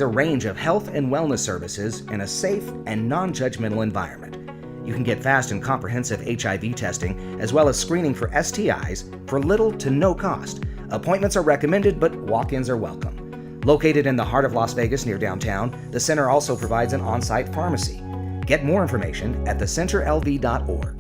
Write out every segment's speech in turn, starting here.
A range of health and wellness services in a safe and non-judgmental environment. You can get fast and comprehensive HIV testing as well as screening for STIs for little to no cost. Appointments are recommended, but walk-ins are welcome. Located in the heart of Las Vegas near downtown, the center also provides an on-site pharmacy. Get more information at thecenterlv.org.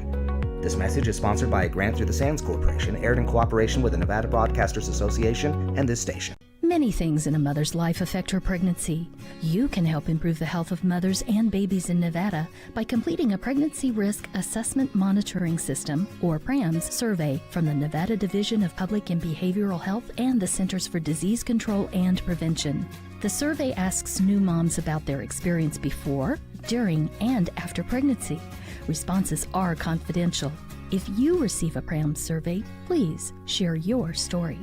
This message is sponsored by a grant through the Sands Corporation, aired in cooperation with the Nevada Broadcasters Association and this station. Many things in a mother's life affect her pregnancy. You can help improve the health of mothers and babies in Nevada by completing a Pregnancy Risk Assessment Monitoring System, or PRAMS, survey from the Nevada Division of Public and Behavioral Health and the Centers for Disease Control and Prevention. The survey asks new moms about their experience before, during, and after pregnancy. Responses are confidential. If you receive a PRAMS survey, please share your story.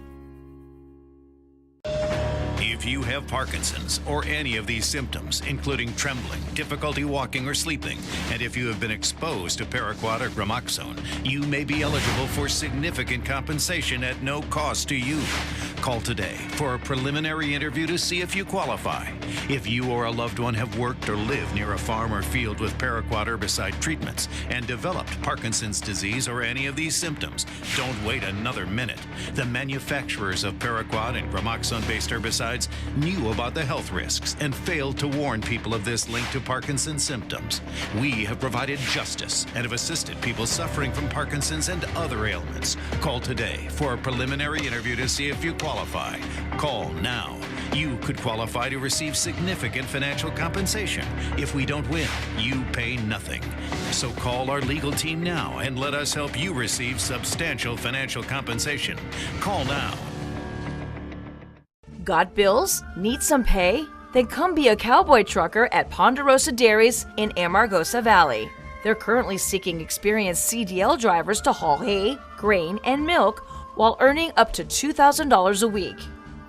If you have Parkinson's or any of these symptoms, including trembling, difficulty walking or sleeping, and if you have been exposed to paraquat or gramoxone, you may be eligible for significant compensation at no cost to you. Call today for a preliminary interview to see if you qualify. If you or a loved one have worked or lived near a farm or field with paraquat herbicide treatments and developed Parkinson's disease or any of these symptoms, don't wait another minute. The manufacturers of paraquat and gramoxone-based herbicides knew about the health risks and failed to warn people of this link to Parkinson's symptoms. We have provided justice and have assisted people suffering from Parkinson's and other ailments. Call today for a preliminary interview to see if you qualify. Call now. You could qualify to receive significant financial compensation. If we don't win, you pay nothing. So call our legal team now and let us help you receive substantial financial compensation. Call now. Got bills? Need some pay? Then come be a cowboy trucker at Ponderosa Dairies in Amargosa Valley. They're currently seeking experienced CDL drivers to haul hay, grain, and milk while earning up to $2,000 a week.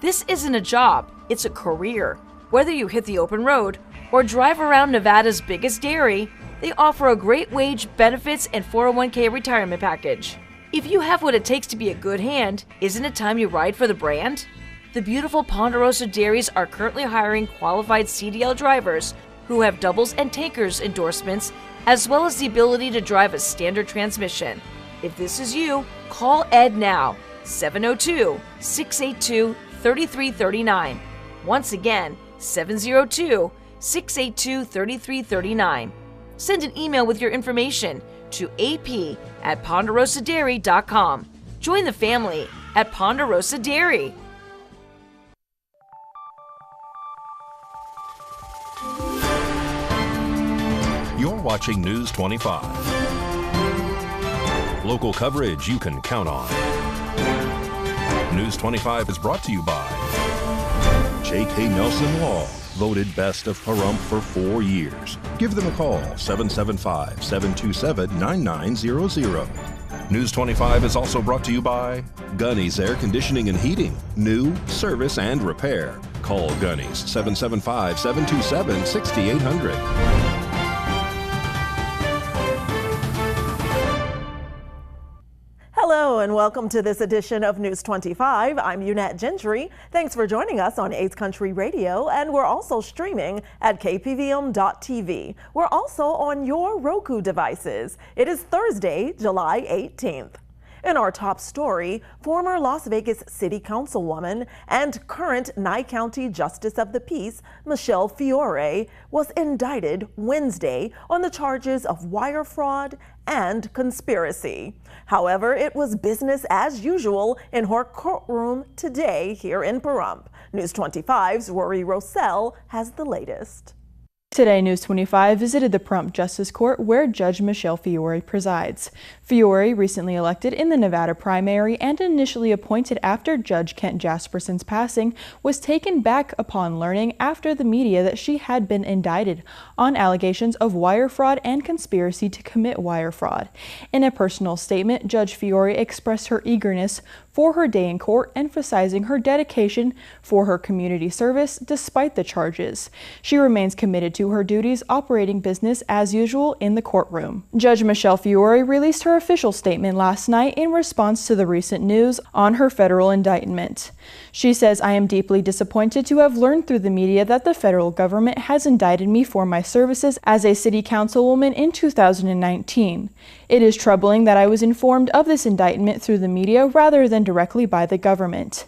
This isn't a job, it's a career. Whether you hit the open road or drive around Nevada's biggest dairy, they offer a great wage, benefits, and 401k retirement package. If you have what it takes to be a good hand, isn't it time you ride for the brand? The beautiful Ponderosa Dairies are currently hiring qualified CDL drivers who have doubles and tankers endorsements, as well as the ability to drive a standard transmission. If this is you, call Ed now, 702-682-3339. Once again, 702-682-3339. Send an email with your information to ap@ponderosadairy.com. Join the family at Ponderosa Dairy. You're watching News 25. Local coverage you can count on. News 25 is brought to you by J.K. Nelson Law, voted best of Pahrump for 4 years. Give them a call, 775-727-9900. News 25 is also brought to you by Gunny's Air Conditioning and Heating. New, service, and repair. Call Gunny's, 775-727-6800. Hello and welcome to this edition of News 25. I'm Unette Gentry. Thanks for joining us on 8th Country Radio, and we're also streaming at KPVM.TV. We're also on your Roku devices. It is Thursday, July 18th. In our top story, former Las Vegas City Councilwoman and current Nye County Justice of the Peace, Michelle Fiore, was indicted Wednesday on the charges of wire fraud and conspiracy. However, it was business as usual in her courtroom today here in Pahrump. News 25's Rory Rossell has the latest. Today, News 25 visited the Pahrump Justice Court where Judge Michelle Fiore presides. Fiore, recently elected in the Nevada primary and initially appointed after Judge Kent Jasperson's passing, was taken back upon learning after the media that she had been indicted on allegations of wire fraud and conspiracy to commit wire fraud. In a personal statement, Judge Fiore expressed her eagerness for her day in court, emphasizing her dedication for her community service despite the charges. She remains committed to her duties, operating business as usual in the courtroom. Judge Michelle Fiore released her official statement last night in response to the recent news on her federal indictment. She says, "I am deeply disappointed to have learned through the media that the federal government has indicted me for my services as a city councilwoman in 2019. It is troubling that I was informed of this indictment through the media rather than directly by the government.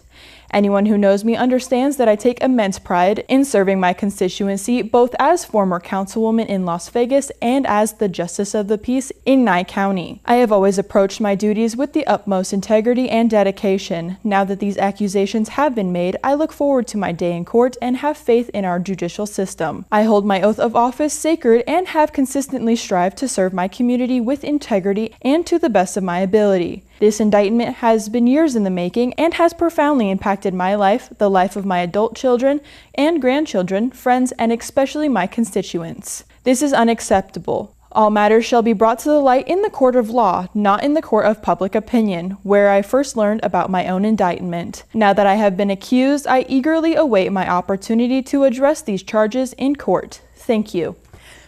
Anyone who knows me understands that I take immense pride in serving my constituency, both as former councilwoman in Las Vegas and as the Justice of the Peace in Nye County. I have always approached my duties with the utmost integrity and dedication. Now that these accusations have been made, I look forward to my day in court and have faith in our judicial system. I hold my oath of office sacred and have consistently strived to serve my community with integrity and to the best of my ability. This indictment has been years in the making and has profoundly impacted my life, the life of my adult children and grandchildren, friends, and especially my constituents. This is unacceptable. All matters shall be brought to the light in the court of law, not in the court of public opinion, where I first learned about my own indictment. Now that I have been accused, I eagerly await my opportunity to address these charges in court. Thank you."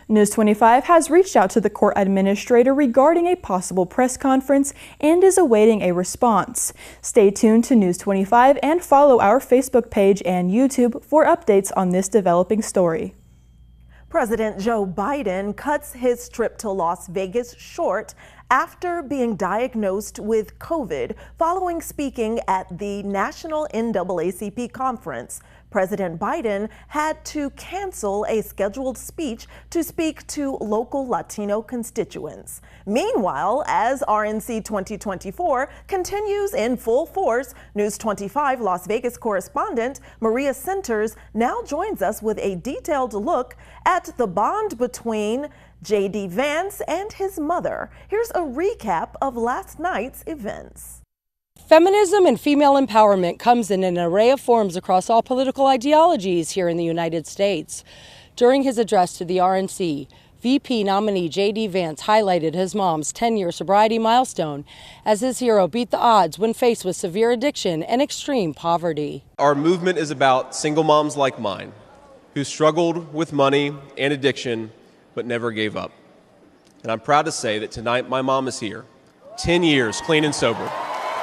News 25 has reached out to the court administrator regarding a possible press conference and is awaiting a response. Stay tuned to News 25 and follow our Facebook page and YouTube for updates on this developing story. President Joe Biden cuts his trip to Las Vegas short after being diagnosed with COVID following speaking at the National NAACP conference. President Biden had to cancel a scheduled speech to speak to local Latino constituents. Meanwhile, as RNC 2024 continues in full force, News 25 Las Vegas correspondent Maria Centers now joins us with a detailed look at the bond between J.D. Vance and his mother. Here's a recap of last night's events. Feminism and female empowerment comes in an array of forms across all political ideologies here in the United States. During his address to the RNC, VP nominee J.D. Vance highlighted his mom's 10-year sobriety milestone as his hero beat the odds when faced with severe addiction and extreme poverty. Our movement is about single moms like mine who struggled with money and addiction but never gave up. And I'm proud to say that tonight my mom is here, 10 years clean and sober.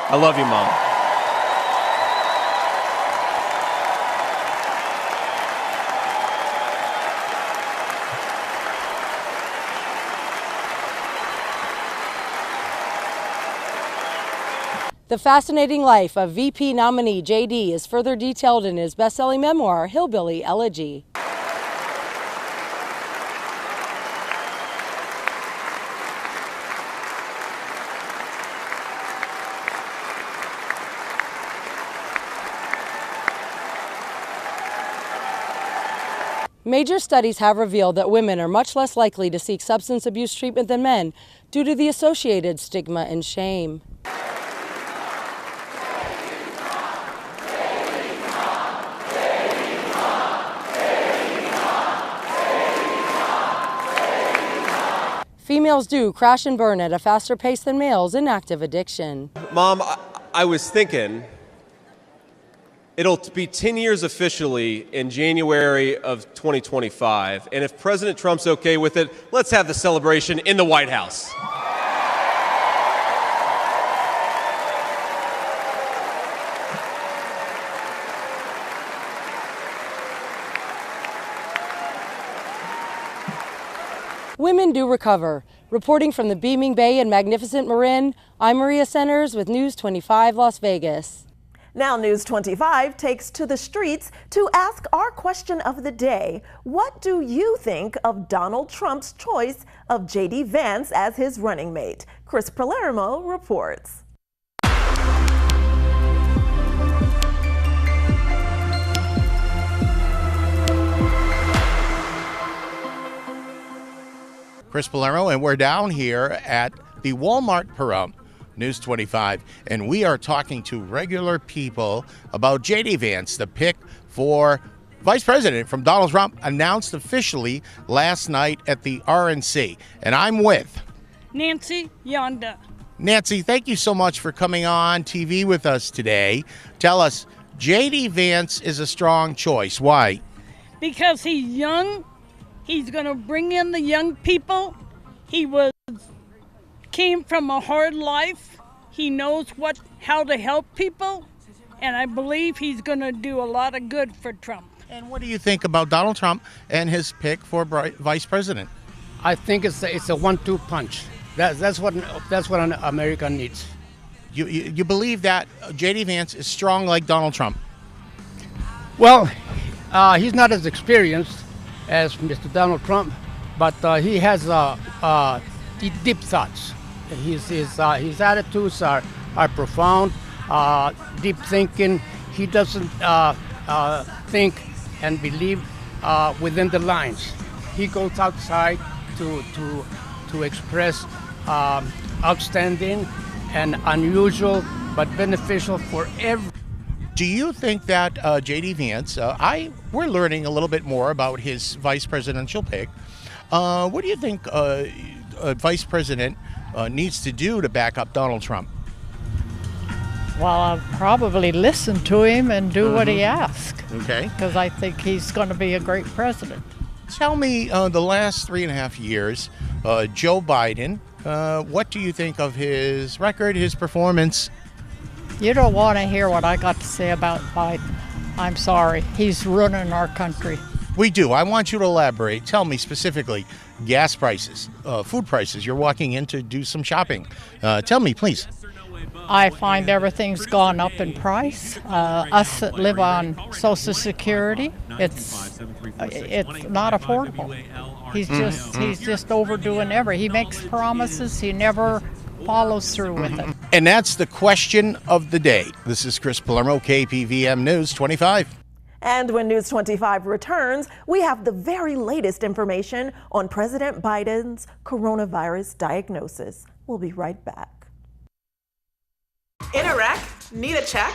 I love you, Mom. The fascinating life of VP nominee J.D. is further detailed in his best-selling memoir, Hillbilly Elegy. Major studies have revealed that women are much less likely to seek substance abuse treatment than men due to the associated stigma and shame. Females do crash and burn at a faster pace than males in active addiction. Mom, I was thinking, it'll be 10 years officially in January of 2025, and if President Trump's okay with it, let's have the celebration in the White House. Women do recover. Reporting from the beaming bay and magnificent Marin, I'm Maria Centers with News 25 Las Vegas. Now News 25 takes to the streets to ask our question of the day. What do you think of Donald Trump's choice of J.D. Vance as his running mate? Chris Palermo reports. Chris Palermo, and we're down here at the Walmart Pahrump, News 25, and we are talking to regular people about J.D. Vance, the pick for Vice President from Donald Trump, announced officially last night at the RNC. And I'm with Nancy Yonda. Nancy, thank you so much for coming on TV with us today. Tell us, J.D. Vance is a strong choice. Why? Because he's young. He's going to bring in the young people. He came from a hard life. He knows how to help people, and I believe he's going to do a lot of good for Trump. And what do you think about Donald Trump and his pick for vice president? I think it's a 1-2 punch. That's what an American needs. You believe that J.D. Vance is strong like Donald Trump? Well, he's not as experienced as Mr. Donald Trump, but he has deep thoughts. His attitudes are profound, deep thinking. He doesn't think and believe within the lines. He goes outside to express outstanding and unusual but beneficial for every. Do you think that J.D. Vance, we're learning a little bit more about his vice presidential pick. What do you think a vice president needs to do to back up Donald Trump? Well, I'll probably listen to him and do what he asks. Okay. Because I think he's going to be a great president. Tell me, the last 3.5 years, Joe Biden, what do you think of his record, his performance? You don't want to hear what I got to say about Biden. I'm sorry. He's ruining our country. We do. I want you to elaborate. Tell me specifically, gas prices, food prices. You're walking in to do some shopping. Tell me, please. I find everything's gone up in price. Us that live on Social Security, it's not affordable. He's just overdoing He makes promises, he never follows through with it. And that's the question of the day. This is Chris Palermo, KPVM News 25. And when News 25 returns, we have the very latest information on President Biden's coronavirus diagnosis. We'll be right back. In Iraq, need a check?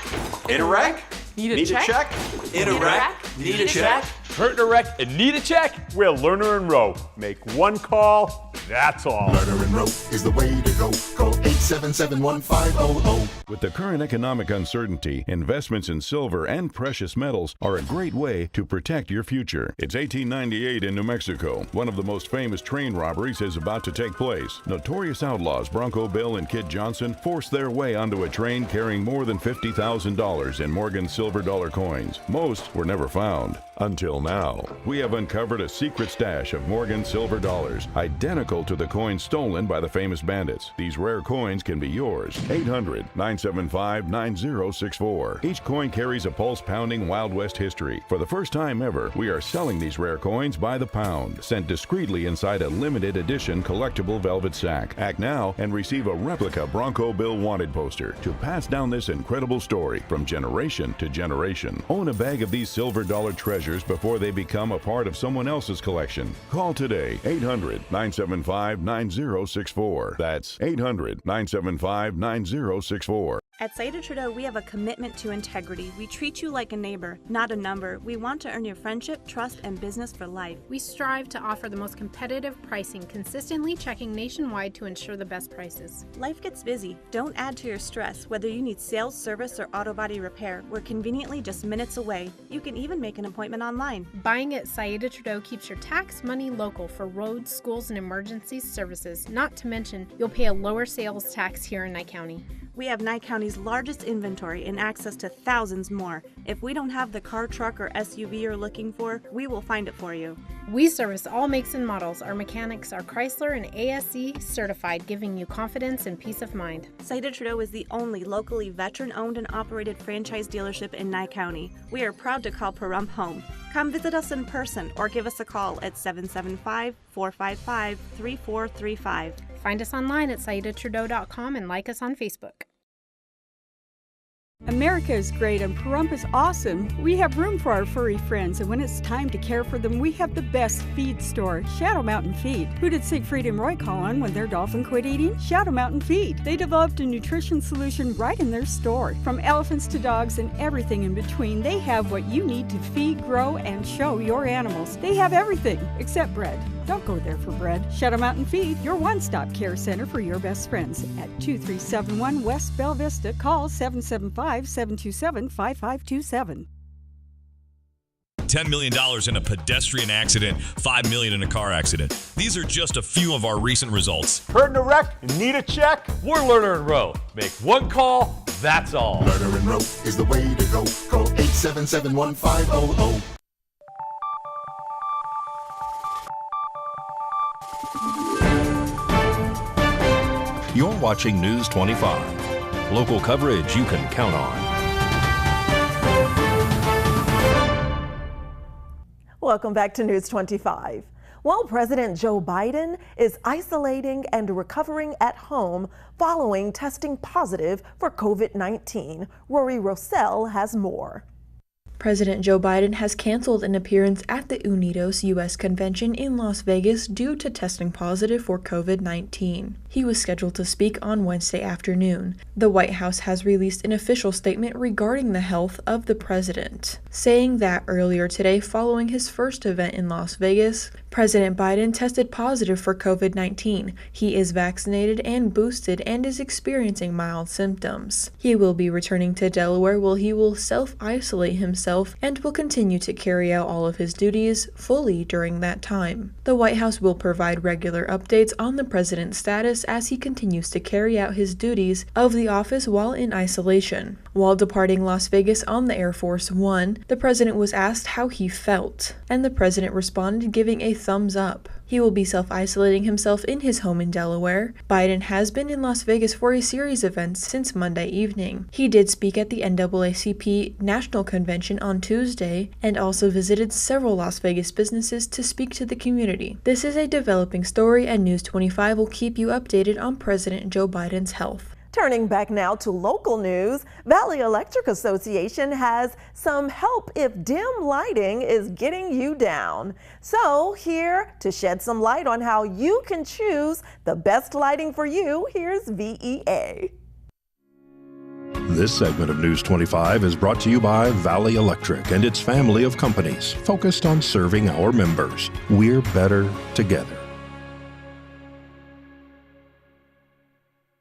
In Iraq, need a check? In Iraq, need a check? Hurt in a wreck and need a check? We're Lerner and Rowe. Make one call, that's all. Lerner and Rowe is the way to go. Call 877-1500. With the current economic uncertainty, investments in silver and precious metals are a great way to protect your future. It's 1898 in New Mexico. One of the most famous train robberies is about to take place. Notorious outlaws Bronco Bill and Kid Johnson forced their way onto a train carrying more than $50,000 in Morgan silver dollar coins. Most were never found. Until now, we have uncovered a secret stash of Morgan silver dollars, identical to the coins stolen by the famous bandits. These rare coins can be yours. 800-975-9064. Each coin carries a pulse-pounding Wild West history. For the first time ever, we are selling these rare coins by the pound, sent discreetly inside a limited edition collectible velvet sack. Act now and receive a replica Bronco Bill wanted poster to pass down this incredible story from generation to generation. Own a bag of these silver dollar treasures before they become a part of someone else's collection. Call today, 800-975-9064. That's 800-975-9064. At Saida Trudeau, we have a commitment to integrity. We treat you like a neighbor, not a number. We want to earn your friendship, trust, and business for life. We strive to offer the most competitive pricing, consistently checking nationwide to ensure the best prices. Life gets busy. Don't add to your stress. Whether you need sales, service, or auto body repair, we're conveniently just minutes away. You can even make an appointment online. Buying at Saida Trudeau keeps your tax money local for roads, schools, and emergency services. Not to mention, you'll pay a lower sales tax here in Nye County. We have Nye County's largest inventory and access to thousands more. If we don't have the car, truck, or SUV you're looking for, we will find it for you. We service all makes and models. Our mechanics are Chrysler and ASE certified, giving you confidence and peace of mind. Saida Trudeau is the only locally veteran-owned and operated franchise dealership in Nye County. We are proud to call Pahrump home. Come visit us in person or give us a call at 775-455-3435. Find us online at SaidaTrudeau.com and like us on Facebook. America is great and Pahrump is awesome. We have room for our furry friends, and when it's time to care for them, we have the best feed store, Shadow Mountain Feed. Who did Siegfried and Roy call on when their dolphin quit eating? Shadow Mountain Feed. They developed a nutrition solution right in their store. From elephants to dogs and everything in between, they have what you need to feed, grow, and show your animals. They have everything except bread. Don't go there for bread. Shadow Mountain Feed, your one-stop care center for your best friends. At 2371 West Bell Vista, call 775-727-5527. $10 million in a pedestrian accident, $5 million in a car accident. These are just a few of our recent results. Hurt in a wreck? Need a check? We're Lerner and Rowe. Make one call, that's all. Lerner and Rowe is the way to go. Call 877-1500. You're watching News 25. Local coverage you can count on. Welcome back to News 25. Well, President Joe Biden is isolating and recovering at home following testing positive for COVID-19. Rory Rossell has more. President Joe Biden has canceled an appearance at the Unidos U.S. Convention in Las Vegas due to testing positive for COVID-19. He was scheduled to speak on Wednesday afternoon. The White House has released an official statement regarding the health of the president, saying that earlier today, following his first event in Las Vegas, President Biden tested positive for COVID-19. He is vaccinated and boosted and is experiencing mild symptoms. He will be returning to Delaware where he will self-isolate himself and will continue to carry out all of his duties fully during that time. The White House will provide regular updates on the president's status as he continues to carry out his duties of the office while in isolation. While departing Las Vegas on the Air Force One, the president was asked how he felt, and the president responded giving a thumbs up. He will be self-isolating himself in his home in Delaware. Biden has been in Las Vegas for a series of events since Monday evening. He did speak at the NAACP National Convention on Tuesday and also visited several Las Vegas businesses to speak to the community. This is a developing story, and News 25 will keep you updated on President Joe Biden's health. Turning back now to local news, Valley Electric Association has some help if dim lighting is getting you down. So here to shed some light on how you can choose the best lighting for you, here's VEA. This segment of News 25 is brought to you by Valley Electric and its family of companies focused on serving our members. We're better together.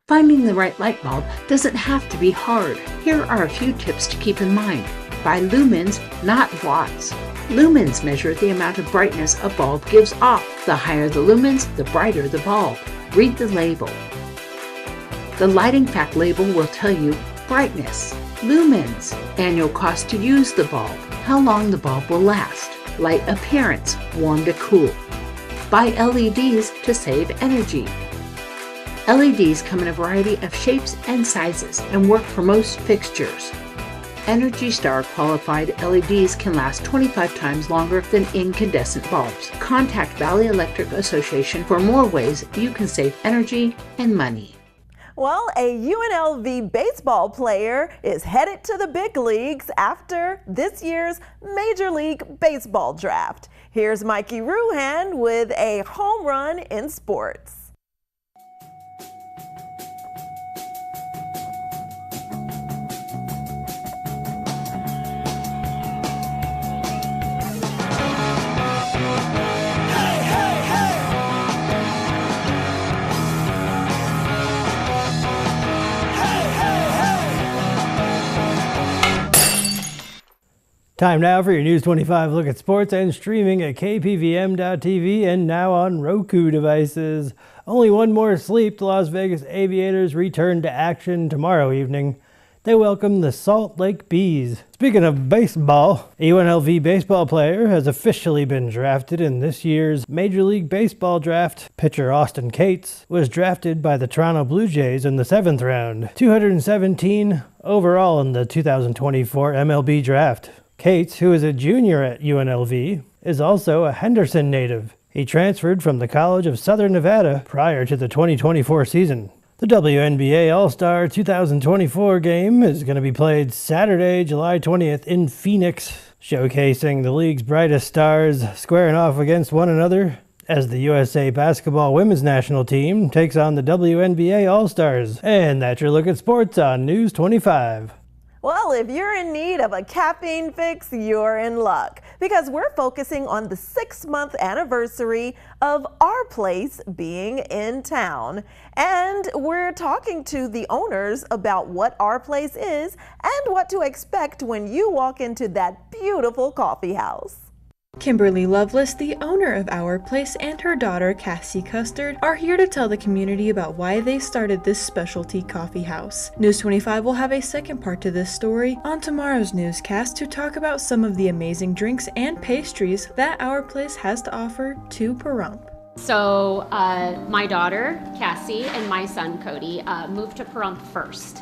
Finding the right light bulb doesn't have to be hard. Here are a few tips to keep in mind. Buy lumens, not watts. Lumens measure the amount of brightness a bulb gives off. The higher the lumens, the brighter the bulb. Read the label. The lighting fact label will tell you brightness, lumens, annual cost to use the bulb, how long the bulb will last, light appearance, warm to cool. Buy LEDs to save energy. LEDs come in a variety of shapes and sizes and work for most fixtures. Energy Star qualified LEDs can last 25 times longer than incandescent bulbs. Contact Valley Electric Association for more ways you can save energy and money. Well, a UNLV baseball player is headed to the big leagues after this year's Major League Baseball draft. Here's Mikey Ruhan with a home run in sports. Time now for your News 25 look at sports and streaming at KPVM.TV and now on Roku devices. Only one more sleep. The Las Vegas Aviators return to action tomorrow evening. They welcome the Salt Lake Bees. Speaking of baseball, a UNLV baseball player has officially been drafted in this year's Major League Baseball draft. Pitcher Austin Cates was drafted by the Toronto Blue Jays in the 7th round, 217 overall in the 2024 MLB draft. Cates, who is a junior at UNLV, is also a Henderson native. He transferred from the College of Southern Nevada prior to the 2024 season. The WNBA All-Star 2024 game is going to be played Saturday, July 20th in Phoenix, showcasing the league's brightest stars squaring off against one another as the USA Basketball Women's National Team takes on the WNBA All-Stars. And that's your look at sports on News 25. Well, if you're in need of a caffeine fix, you're in luck, because we're focusing on the 6-month anniversary of Our Place being in town. And we're talking to the owners about what Our Place is and what to expect when you walk into that beautiful coffee house. Kimberly Lovelace, the owner of Our Place, and her daughter Cassie Custard are here to tell the community about why they started this specialty coffee house. News 25 will have a second part to this story on tomorrow's newscast to talk about some of the amazing drinks and pastries that Our Place has to offer to Pahrump. So my daughter Cassie and my son Cody moved to Pahrump first.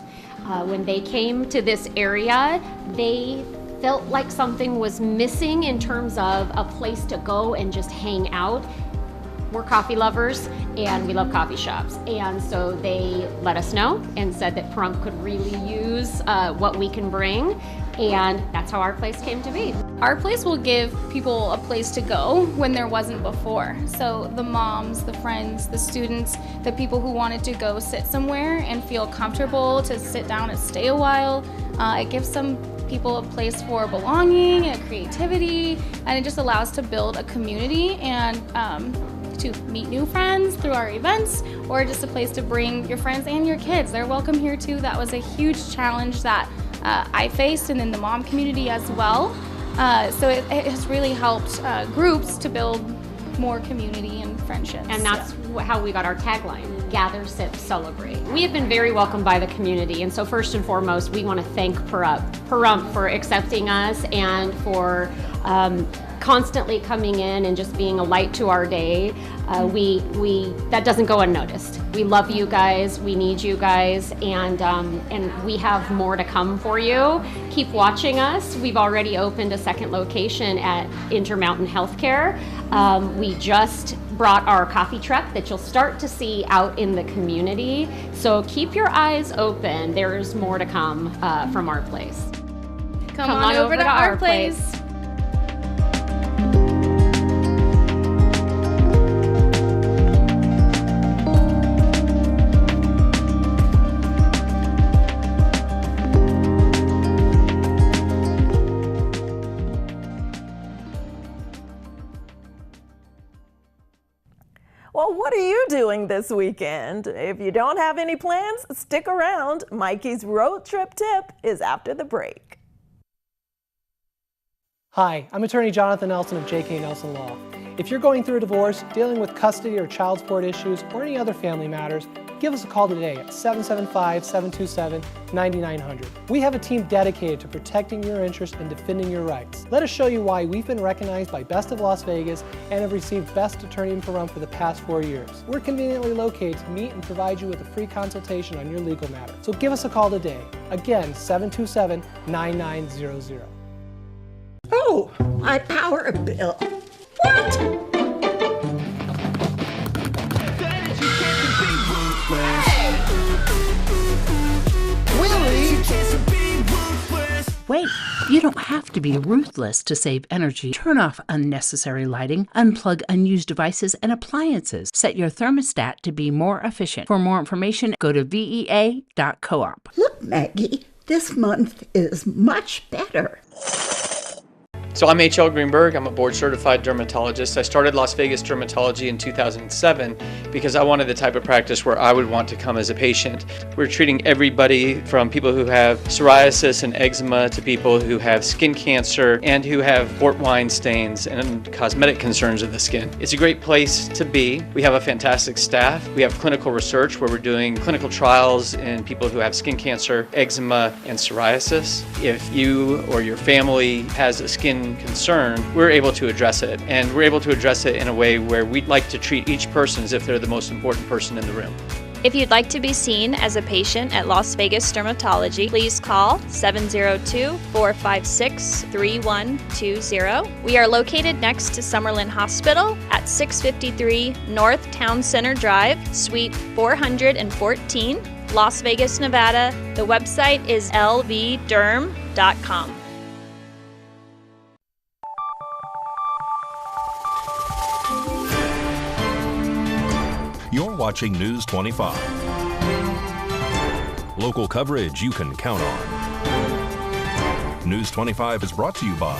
When they came to this area, they felt like something was missing in terms of a place to go and just hang out. We're coffee lovers and we love coffee shops. And so they let us know and said that Pahrump could really use what we can bring. And that's how Our Place came to be. Our Place will give people a place to go when there wasn't before. So the moms, the friends, the students, the people who wanted to go sit somewhere and feel comfortable to sit down and stay a while. It gives some people a place for belonging and creativity, and it just allows to build a community and to meet new friends through our events, or just a place to bring your friends and your kids. They're welcome here too. That was a huge challenge that I faced, and then the mom community as well. So it has really helped groups to build more community and friendships. And that's how we got our tagline, gather, sip, celebrate. We have been very welcomed by the community, and so first and foremost, we want to thank Pahrump for accepting us and for constantly coming in and just being a light to our day. That doesn't go unnoticed. We love you guys, we need you guys, and we have more to come for you. Keep watching us. We've already opened a second location at Intermountain Healthcare. We just brought our coffee truck that you'll start to see out in the community. So keep your eyes open. There's more to come from Our Place. Come on over to Our Place. Well, what are you doing this weekend? If you don't have any plans, stick around. Mikey's road trip tip is after the break. Hi, I'm attorney Jonathan Nelson of J.K. Nelson Law. If you're going through a divorce, dealing with custody or child support issues, or any other family matters, give us a call today at 775-727-9900. We have a team dedicated to protecting your interests and defending your rights. Let us show you why we've been recognized by Best of Las Vegas and have received Best Attorney in Pahrump for the past 4 years. We're conveniently located to meet and provide you with a free consultation on your legal matter. So give us a call today. Again, 727-9900. Oh, my power bill. What? Wait, you don't have to be ruthless to save energy. Turn off unnecessary lighting, unplug unused devices and appliances. Set your thermostat to be more efficient. For more information, go to vea.coop. Look, Maggie, this month is much better. So I'm H.L. Greenberg. I'm a board-certified dermatologist. I started Las Vegas Dermatology in 2007 because I wanted the type of practice where I would want to come as a patient. We're treating everybody from people who have psoriasis and eczema to people who have skin cancer and who have port wine stains and cosmetic concerns of the skin. It's a great place to be. We have a fantastic staff. We have clinical research where we're doing clinical trials in people who have skin cancer, eczema, and psoriasis. If you or your family has a skin concern, we're able to address it. And we're able to address it in a way where we'd like to treat each person as if they're the most important person in the room. If you'd like to be seen as a patient at Las Vegas Dermatology, please call 702-456-3120. We are located next to Summerlin Hospital at 653 North Town Center Drive, Suite 414, Las Vegas, Nevada. The website is lvderm.com. You're watching News 25. Local coverage you can count on. News 25 is brought to you by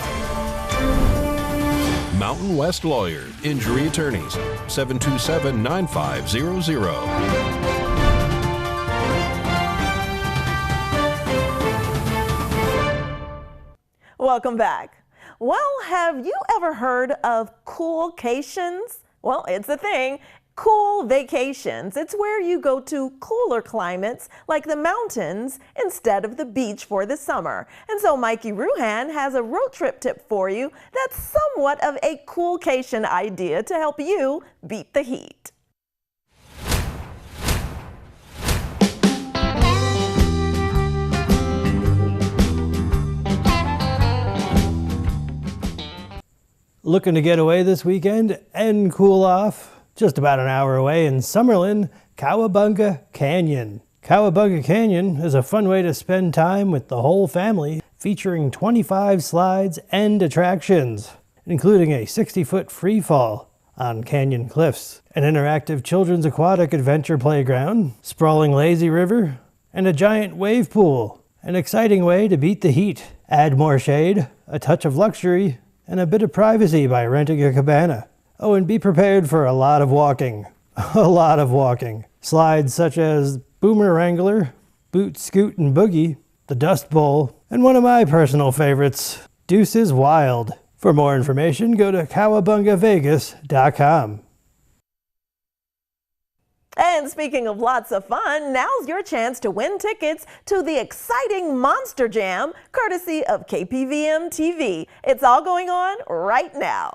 Mountain West Lawyer, Injury Attorneys, 727-9500. Welcome back. Well, have you ever heard of coolcations? Well, it's a thing. Cool vacations. It's where you go to cooler climates like the mountains instead of the beach for the summer. And so Mikey Ruhan has a road trip tip for you that's somewhat of a coolcation idea to help you beat the heat. Looking to get away this weekend and cool off? Just about an hour away in Summerlin, Cowabunga Canyon. Cowabunga Canyon is a fun way to spend time with the whole family, featuring 25 slides and attractions, including a 60-foot free fall on canyon cliffs, an interactive children's aquatic adventure playground, sprawling lazy river, and a giant wave pool. An exciting way to beat the heat. Add more shade, a touch of luxury, and a bit of privacy by renting a cabana. Oh, and be prepared for a lot of walking. A lot of walking. Slides such as Boomer Wrangler, Boot Scoot and Boogie, the Dust Bowl, and one of my personal favorites, Deuces Wild. For more information, go to cowabungavegas.com. And speaking of lots of fun, now's your chance to win tickets to the exciting Monster Jam, courtesy of KPVM-TV. It's all going on right now.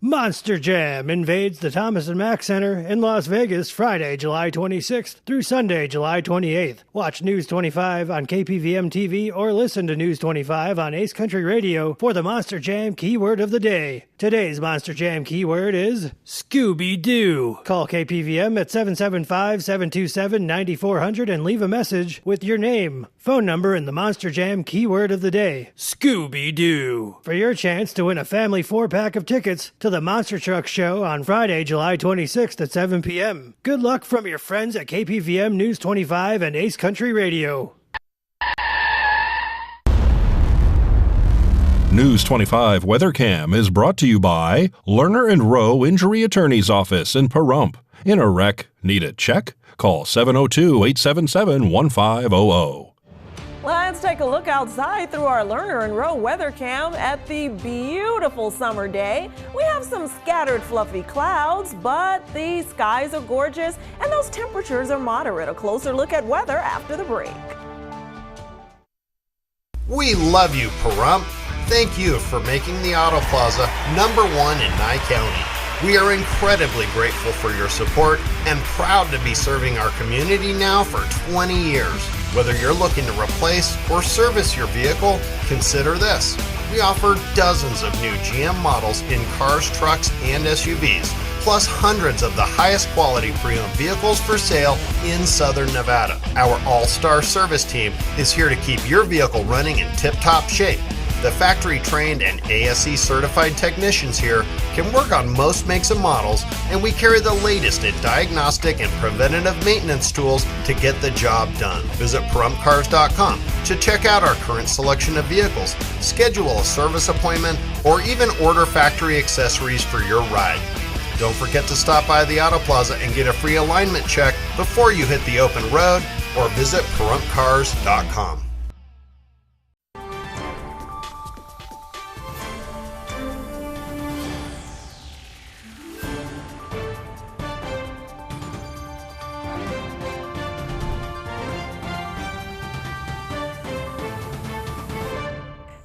Monster Jam invades the Thomas & Mack Center in Las Vegas Friday, July 26th through Sunday, July 28th. Watch News 25 on KPVM-TV or listen to News 25 on Ace Country Radio for the Monster Jam keyword of the day. Today's Monster Jam keyword is Scooby-Doo. Call KPVM at 775-727-9400 and leave a message with your name, phone number, and the Monster Jam keyword of the day, Scooby-Doo, for your chance to win a family 4-pack of tickets to the Monster Truck Show on Friday, July 26th at 7 p.m. Good luck from your friends at KPVM News 25 and Ace Country Radio. News 25 WeatherCam is brought to you by Lerner and Rowe Injury Attorney's Office in Pahrump. In a wreck, need a check? Call 702-877-1500. Let's take a look outside through our Lerner and Rowe weather cam at the beautiful summer day. We have some scattered fluffy clouds, but the skies are gorgeous and those temperatures are moderate. A closer look at weather after the break. We love you, Pahrump. Thank you for making the Auto Plaza #1 in Nye County. We are incredibly grateful for your support and proud to be serving our community now for 20 years. Whether you're looking to replace or service your vehicle, consider this. We offer dozens of new GM models in cars, trucks, and SUVs, plus hundreds of the highest quality pre-owned vehicles for sale in Southern Nevada. Our all-star service team is here to keep your vehicle running in tip-top shape. The factory-trained and ASE certified technicians here can work on most makes and models, and we carry the latest in diagnostic and preventative maintenance tools to get the job done. Visit PahrumpCars.com to check out our current selection of vehicles, schedule a service appointment, or even order factory accessories for your ride. Don't forget to stop by the Auto Plaza and get a free alignment check before you hit the open road, or visit PahrumpCars.com.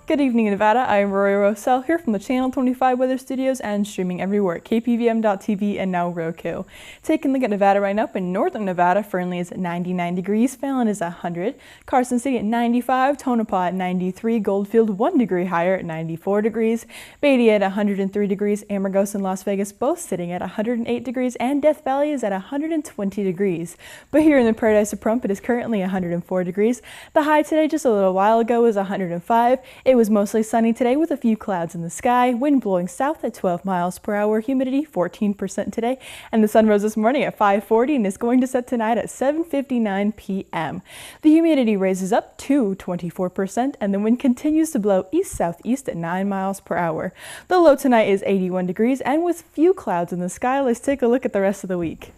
Good evening, Nevada. I am Rory Rossell here from the Channel 25 Weather Studios and streaming everywhere at KPVM.TV and now Roku. Taking a look at Nevada right now. In northern Nevada, Fernley is at 99 degrees, Fallon is at 100, Carson City at 95, Tonopah at 93, Goldfield 1 degree higher at 94 degrees, Beatty at 103 degrees, Amargosa and Las Vegas both sitting at 108 degrees, and Death Valley is at 120 degrees. But here in the Paradise of Pahrump, it is currently 104 degrees. The high today just a little while ago was 105. It was mostly sunny today with a few clouds in the sky, wind blowing south at 12 miles per hour, humidity 14% today, and the sun rose this morning at 5:40 and is going to set tonight at 7:59 p.m. The humidity raises up to 24% and the wind continues to blow east-southeast at 9 miles per hour. The low tonight is 81 degrees and with few clouds in the sky. Let's take a look at the rest of the week.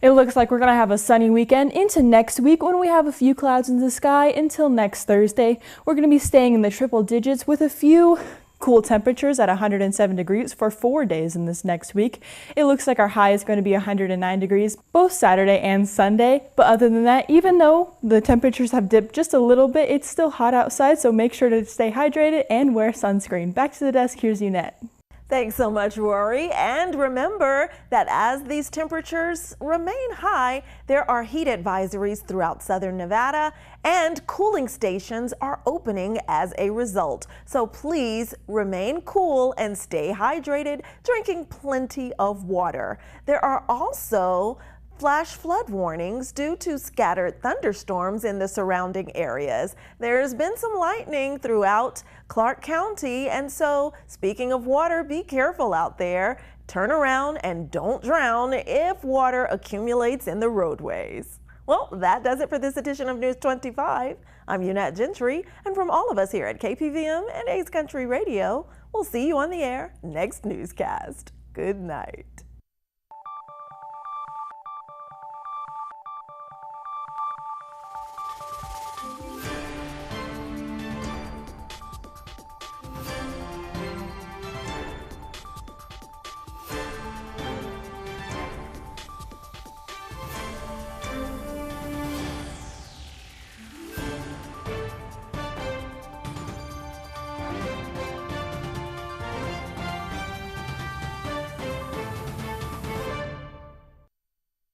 It looks like we're going to have a sunny weekend into next week when we have a few clouds in the sky until next Thursday. We're going to be staying in the triple digits with a few cool temperatures at 107 degrees for 4 days in this next week. It looks like our high is going to be 109 degrees both Saturday and Sunday. But other than that, even though the temperatures have dipped just a little bit, it's still hot outside, so make sure to stay hydrated and wear sunscreen. Back to the desk, here's Unette. Thanks so much, Rory. And remember that as these temperatures remain high, there are heat advisories throughout southern Nevada and cooling stations are opening as a result. So please remain cool and stay hydrated, drinking plenty of water. There are also flash flood warnings due to scattered thunderstorms in the surrounding areas. There's been some lightning throughout Clark County, and so speaking of water, be careful out there. Turn around and don't drown if water accumulates in the roadways. Well, that does it for this edition of News 25. I'm Unette Gentry, and from all of us here at KPVM and A's Country Radio, we'll see you on the air next newscast. Good night.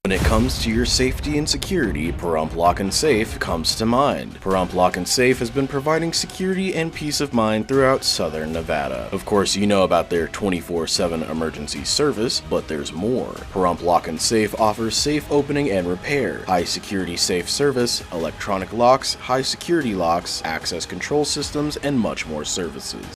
When it comes to your safety and security, Pahrump Lock and Safe comes to mind. Pahrump Lock and Safe has been providing security and peace of mind throughout southern Nevada. Of course, you know about their 24/7 emergency service, but there's more. Pahrump Lock and Safe offers safe opening and repair, high security safe service, electronic locks, high security locks, access control systems, and much more services.